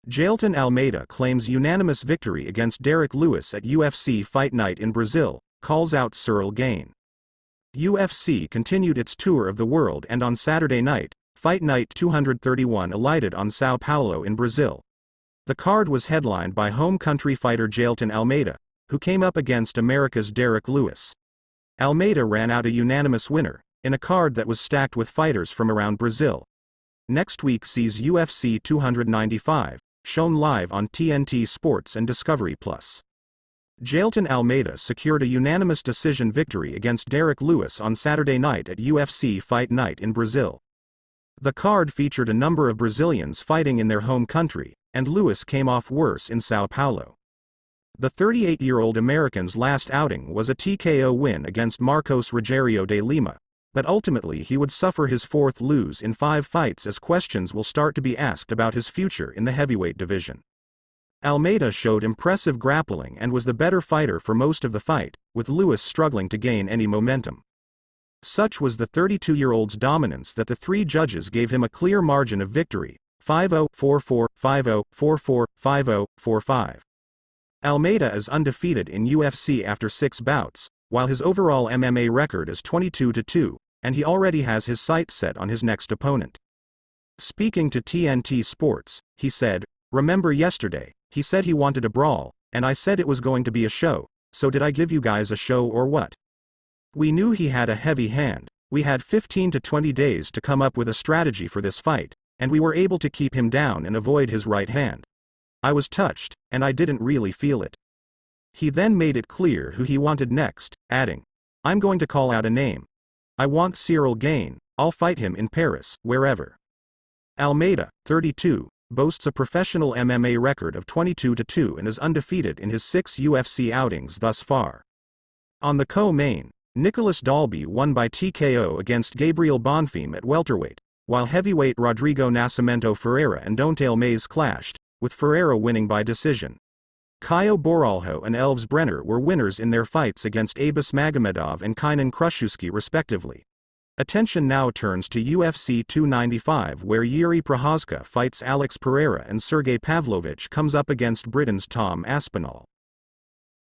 Jailton Almeida claims unanimous victory against Derrick Lewis at UFC Fight Night in Brazil, calls out Ciryl Gane. UFC continued its tour of the world, and on Saturday night, Fight Night 231 alighted on São Paulo in Brazil. The card was headlined by home country fighter Jailton Almeida, who came up against America's Derrick Lewis. Almeida ran out a unanimous winner, in a card that was stacked with fighters from around Brazil. Next week sees UFC 295, shown live on TNT Sports and Discovery+. Jailton Almeida secured a unanimous decision victory against Derrick Lewis on Saturday night at UFC Fight Night in Brazil. The card featured a number of Brazilians fighting in their home country, and Lewis came off worse in São Paulo. The 38-year-old American's last outing was a TKO win against Marcos Rogério de Lima, but ultimately he would suffer his fourth lose in 5 fights as questions will start to be asked about his future in the heavyweight division. Almeida showed impressive grappling and was the better fighter for most of the fight, with Lewis struggling to gain any momentum. Such was the 32-year-old's dominance that the 3 judges gave him a clear margin of victory, 5-0, 4-4, 5-0, 4-4, 5-0, 4-5. Almeida is undefeated in UFC after 6 bouts, while his overall MMA record is 22-2, and he already has his sights set on his next opponent. Speaking to TNT Sports, he said, "Remember yesterday, he said he wanted a brawl, and I said it was going to be a show, so did I give you guys a show or what? We knew he had a heavy hand, we had 15 to 20 days to come up with a strategy for this fight, and we were able to keep him down and avoid his right hand. I was touched, and I didn't really feel it." He then made it clear who he wanted next, adding, "I'm going to call out a name. I want Ciryl Gane, I'll fight him in Paris, wherever." Almeida, 32, boasts a professional MMA record of 22-2 and is undefeated in his 6 UFC outings thus far. On the co-main, Nicolas Dalby won by TKO against Gabriel Bonfim at welterweight, while heavyweight Rodrigo Nascimento Ferreira and Don'Tale Mayes clashed, with Ferreira winning by decision. Caio Borralho and Elves Brenner were winners in their fights against Abus Magomedov and Kainan Kruszewski respectively. Attention now turns to UFC 295, where Jiří Procházka fights Alex Pereira and Sergey Pavlovich comes up against Britain's Tom Aspinall.